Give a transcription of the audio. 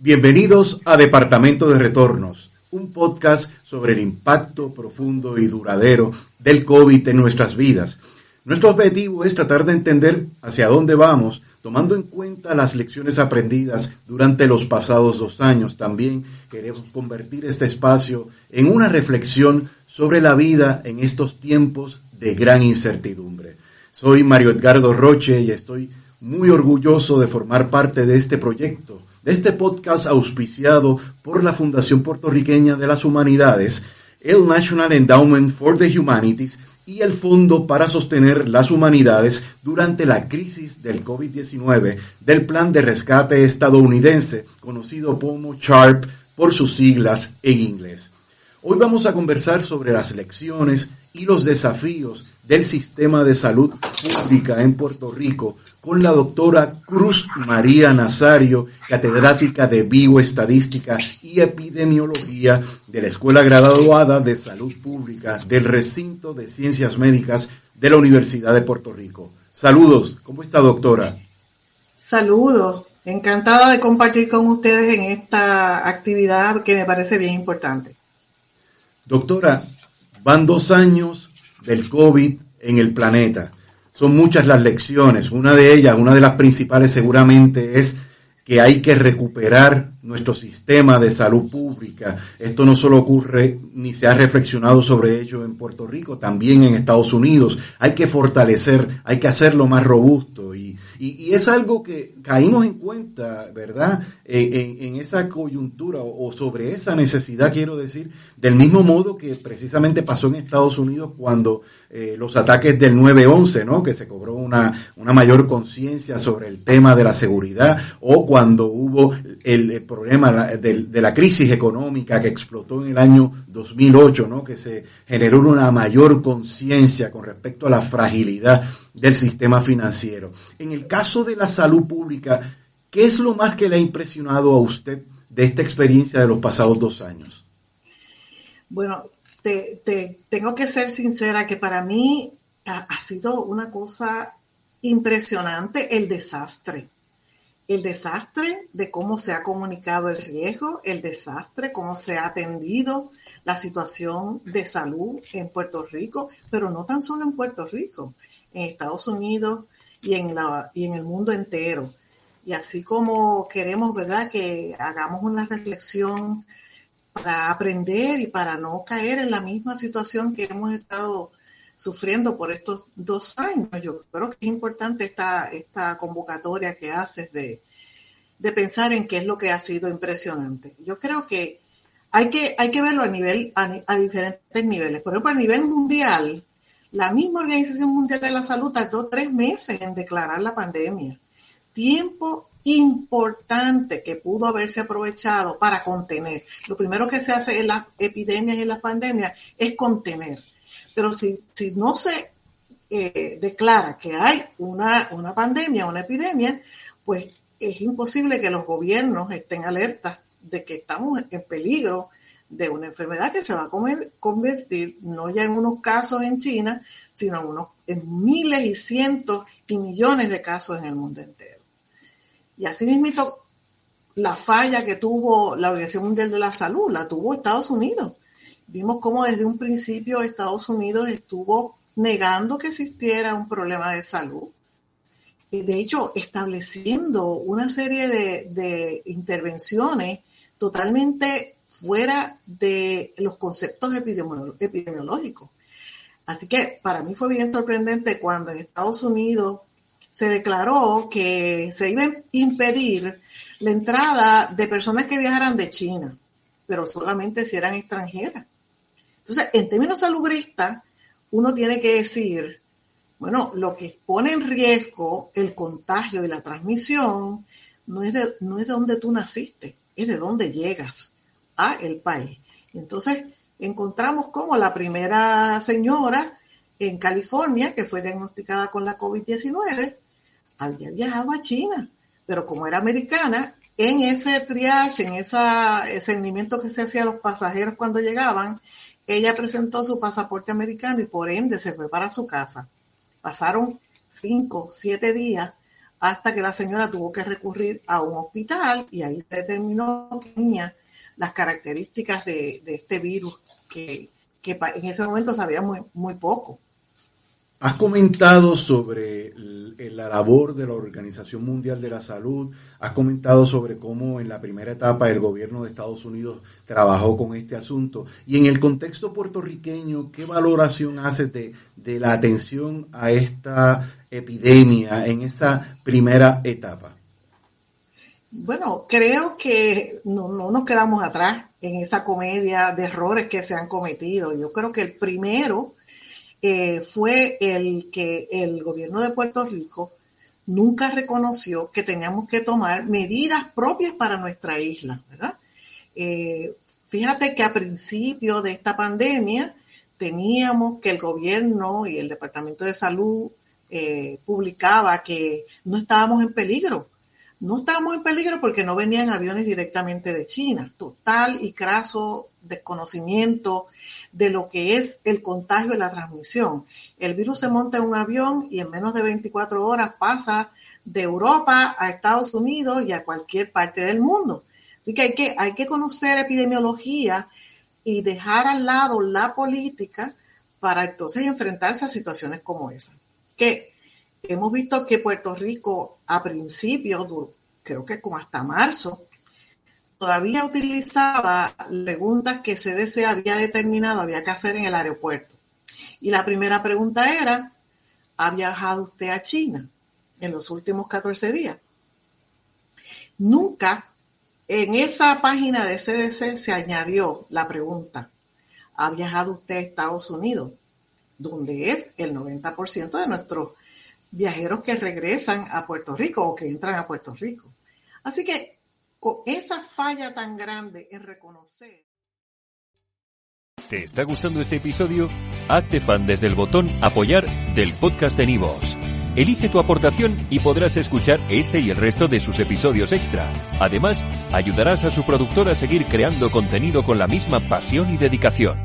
Bienvenidos a Departamento de Retornos, un podcast sobre el impacto profundo y duradero del COVID en nuestras vidas. Nuestro objetivo es tratar de entender hacia dónde vamos, tomando en cuenta las lecciones aprendidas durante los pasados 2 años. También queremos convertir este espacio en una reflexión sobre la vida en estos tiempos de gran incertidumbre. Soy Mario Edgardo Roche y estoy muy orgulloso de formar parte de este proyecto, de este podcast auspiciado por la Fundación Puertorriqueña de las Humanidades, el National Endowment for the Humanities y el Fondo para Sostener las Humanidades durante la crisis del COVID-19 del Plan de Rescate Estadounidense, conocido como CHARP por sus siglas en inglés. Hoy vamos a conversar sobre las lecciones y los desafíos del sistema de salud pública en Puerto Rico con la doctora Cruz María Nazario, catedrática de Bioestadística y Epidemiología de la Escuela Graduada de Salud Pública del Recinto de Ciencias Médicas de la Universidad de Puerto Rico. Saludos, ¿cómo está, doctora? Saludos, encantada de compartir con ustedes en esta actividad que me parece bien importante. Doctora, van 2 años del COVID en el planeta. Son muchas las lecciones. Una de ellas, una de las principales seguramente, es que hay que recuperar nuestro sistema de salud pública. Esto no solo ocurre, ni se ha reflexionado sobre ello en Puerto Rico, también en Estados Unidos. Hay que fortalecer, hay que hacerlo más robusto. Y es algo que caímos en cuenta, ¿verdad? En esa coyuntura o sobre esa necesidad, quiero decir, del mismo modo que precisamente pasó en Estados Unidos cuando los ataques del 9/11, ¿no? Que se cobró una mayor conciencia sobre el tema de la seguridad, o cuando hubo el problema de la crisis económica que explotó en el año 2008, ¿no? Que se generó una mayor conciencia con respecto a la fragilidad del sistema financiero. En el caso de la salud pública, ¿qué es lo más que le ha impresionado a usted de esta experiencia de los pasados 2 años? Bueno, te tengo que ser sincera que para mí ha sido una cosa impresionante el desastre. El desastre de cómo se ha comunicado el riesgo, el desastre, cómo se ha atendido la situación de salud en Puerto Rico, pero no tan solo en Puerto Rico, en Estados Unidos y en el mundo entero. Y así como queremos, ¿verdad?, que hagamos una reflexión para aprender y para no caer en la misma situación que hemos estado sufriendo por estos 2 años. Yo creo que es importante esta convocatoria que haces de pensar en qué es lo que ha sido impresionante. Yo creo que hay que verlo a diferentes niveles. Por ejemplo, a nivel mundial, la misma Organización Mundial de la Salud tardó 3 meses en declarar la pandemia. Tiempo importante que pudo haberse aprovechado para contener. Lo primero que se hace en las epidemias y en las pandemias es contener. Pero si no se declara que hay una pandemia, una epidemia, pues es imposible que los gobiernos estén alertas de que estamos en peligro de una enfermedad que se va a convertir no ya en unos casos en China, sino en miles y cientos y millones de casos en el mundo entero. Y así mismo la falla que tuvo la Organización Mundial de la Salud, la tuvo Estados Unidos. Vimos cómo desde un principio Estados Unidos estuvo negando que existiera un problema de salud. De hecho, estableciendo una serie de intervenciones totalmente fuera de los conceptos epidemiológicos. Así que para mí fue bien sorprendente cuando en Estados Unidos se declaró que se iba a impedir la entrada de personas que viajaran de China, pero solamente si eran extranjeras. Entonces, en términos salubristas, uno tiene que decir, bueno, lo que pone en riesgo el contagio y la transmisión no es de donde tú naciste, es de dónde llegas a el país. Entonces, encontramos como la primera señora en California que fue diagnosticada con la COVID-19 había viajado a China, pero como era americana, en ese triage, en ese seguimiento que se hacía a los pasajeros cuando llegaban, ella presentó su pasaporte americano y por ende se fue para su casa. Pasaron 5, 7 días hasta que la señora tuvo que recurrir a un hospital y ahí se determinó que tenía las características de este virus que en ese momento sabía muy poco. Has comentado sobre la labor de la Organización Mundial de la Salud, has comentado sobre cómo en la primera etapa el gobierno de Estados Unidos trabajó con este asunto. Y en el contexto puertorriqueño, ¿qué valoración haces de la atención a esta epidemia en esa primera etapa? Bueno, creo que no nos quedamos atrás en esa comedia de errores que se han cometido. Yo creo que el primero fue el que el gobierno de Puerto Rico nunca reconoció que teníamos que tomar medidas propias para nuestra isla, ¿verdad? Fíjate que a principio de esta pandemia teníamos que el gobierno y el Departamento de Salud publicaba que no estábamos en peligro. No estábamos en peligro porque no venían aviones directamente de China. Total y craso desconocimiento de lo que es el contagio y la transmisión. El virus se monta en un avión y en menos de 24 horas pasa de Europa a Estados Unidos y a cualquier parte del mundo. Así que hay que conocer epidemiología y dejar al lado la política para entonces enfrentarse a situaciones como esa. Que hemos visto que Puerto Rico a principios, creo que como hasta marzo, todavía utilizaba preguntas que CDC había determinado había que hacer en el aeropuerto. Y la primera pregunta era, ¿ha viajado usted a China en los últimos 14 días? Nunca en esa página de CDC se añadió la pregunta, ¿ha viajado usted a Estados Unidos? Donde es el 90% de nuestros viajeros que regresan a Puerto Rico o que entran a Puerto Rico. Así que con esa falla tan grande en reconocer. ¿Te está gustando este episodio? Hazte fan desde el botón Apoyar del podcast de Nivos. Elige tu aportación y podrás escuchar este y el resto de sus episodios extra. Además, ayudarás a su productor a seguir creando contenido con la misma pasión y dedicación.